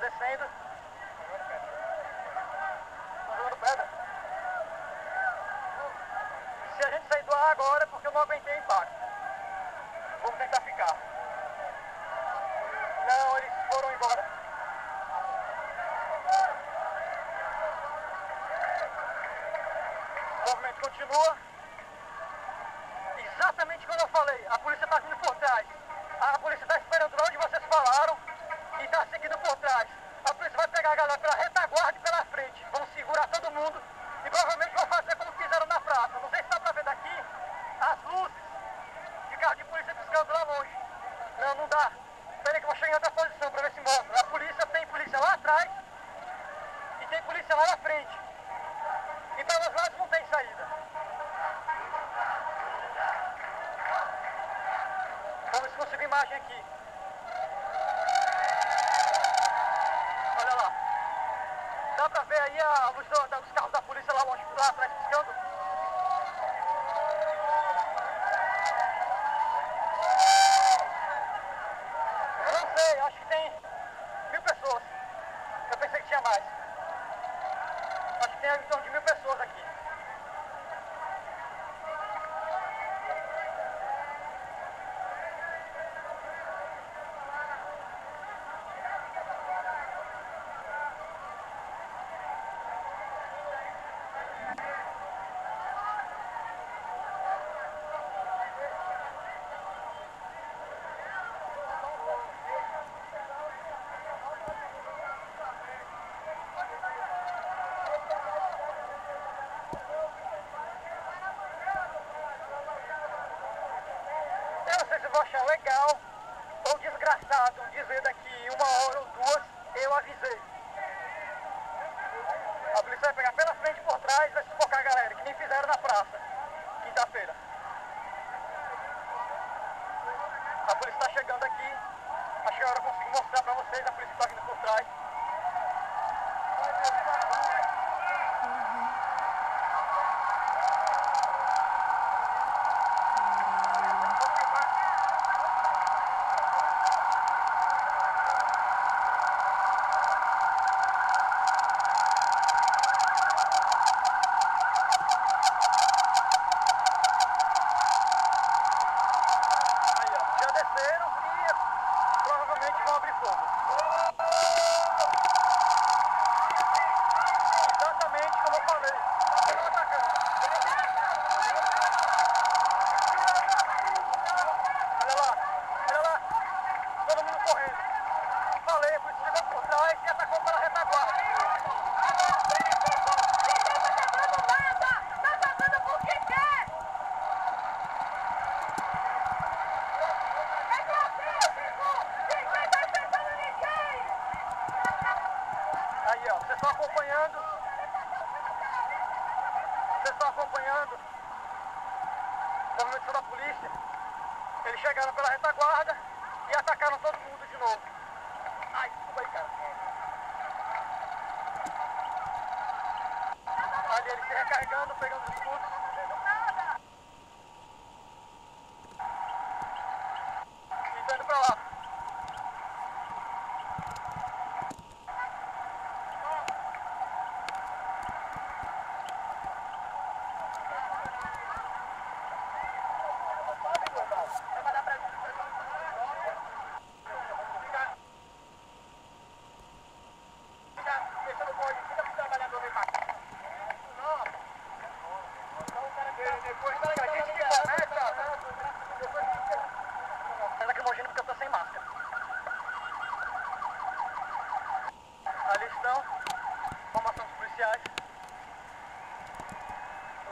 descendo. Tá jogando pedra. Se a gente sair do ar agora é porque eu não aguentei o impacto. Vamos tentar ficar. Não, eles foram embora. O movimento continua. Exatamente como eu falei, a polícia está vindo por trás. A polícia está esperando onde vocês falaram e está seguindo por trás. A polícia vai pegar a galera pela retaguarda e pela frente. Vão segurar todo mundo e provavelmente vão fazer como fizeram na praça. Não sei se dá para ver daqui as luzes de carro de polícia piscando lá longe. Não, não dá. Espera aí que eu vou chegar em outra posição para ver se mostra. A polícia tem polícia lá atrás e tem polícia lá na frente. Então os lados não tem saída. Vamos ver se consigo imagem aqui. Olha lá. Dá pra ver aí a luz dos carros da polícia lá atrás piscando? Eu não sei, acho que tem 1000 pessoas. Eu pensei que tinha mais. Acho que tem em torno de 1000 pessoas aqui. Eu não sei se vou achar legal ou desgraçado dizer daqui 1 hora ou 2, eu avisei. A polícia vai pegar pela frente e por trás e vai sufocar a galera, que nem fizeram na praça, quinta-feira. A polícia está chegando aqui, acho que agora eu consigo mostrar para vocês, a polícia está vindo por trás. Desceram e provavelmente vão abrir fogo. Exatamente como eu falei. Estão atacando. Olha lá. Todo mundo correndo. Falei, a polícia chegou por trás e atacou pela retaguarda. Aí, ó, vocês estão acompanhando. O movimento da polícia. Eles chegaram pela retaguarda e atacaram todo mundo de novo. Ai, desculpa aí, cara. Ali eles se recarregando, pegando os escudos. E estão indo pra lá. É lacrimogêneo porque eu tô sem máscara. Ali estão, formação dos policiais.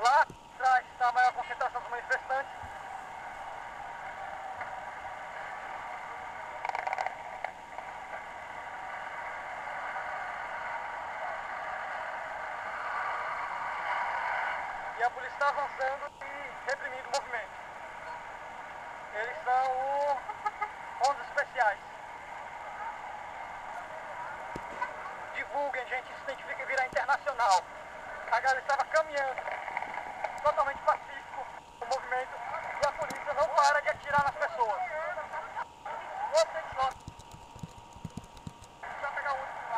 Lá atrás está a maior concentração dos manifestantes. E a polícia está avançando e reprimindo o movimento. Eles são ondas especiais. Divulguem, gente, isso tem que virar internacional. A galera estava caminhando, totalmente pacífico, o movimento, e a polícia não para de atirar nas pessoas. Vou pegar um.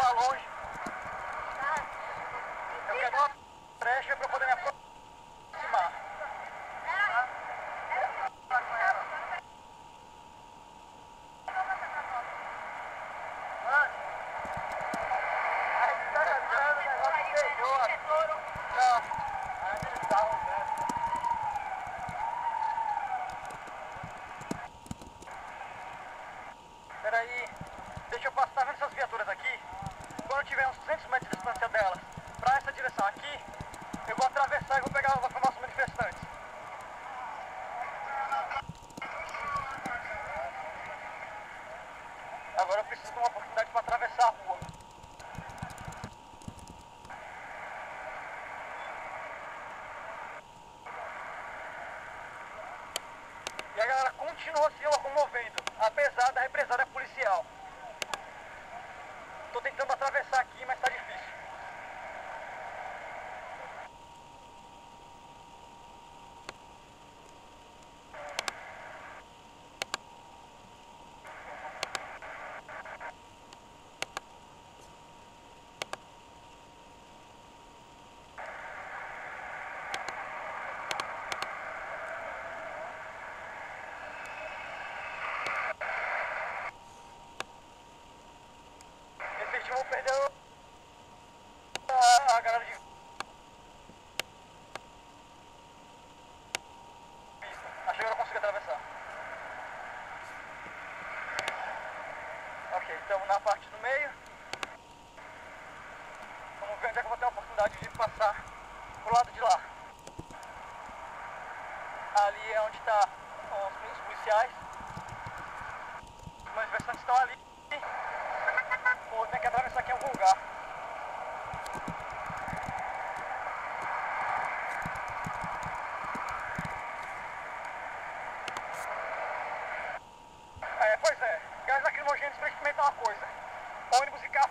lá longe. Eu quero uma brecha para poder me aproximar. Peraí, deixa eu passar, tá vendo essas viaturas aqui? Quando eu tiver uns 200 metros de distância delas, pra essa direção aqui, eu vou atravessar e vou pegar a formação manifestantes. Agora eu preciso de uma oportunidade para atravessar a rua. E a galera continua se locomovendo, apesar da represália policial. Tô tentando atravessar aqui, mas tá difícil. Esse vou perder a galera de vista. Acho que agora eu consigo atravessar. Ok, estamos na parte do meio. Vamos ver onde é que eu vou ter a oportunidade de passar pro lado de lá. Ali é onde está os policiais. Os manifestantes estão ali. Vou ter que atravessar aqui em algum lugar. Pois é, gás lacrimogêneos para experimentar uma coisa. Ônibus e carro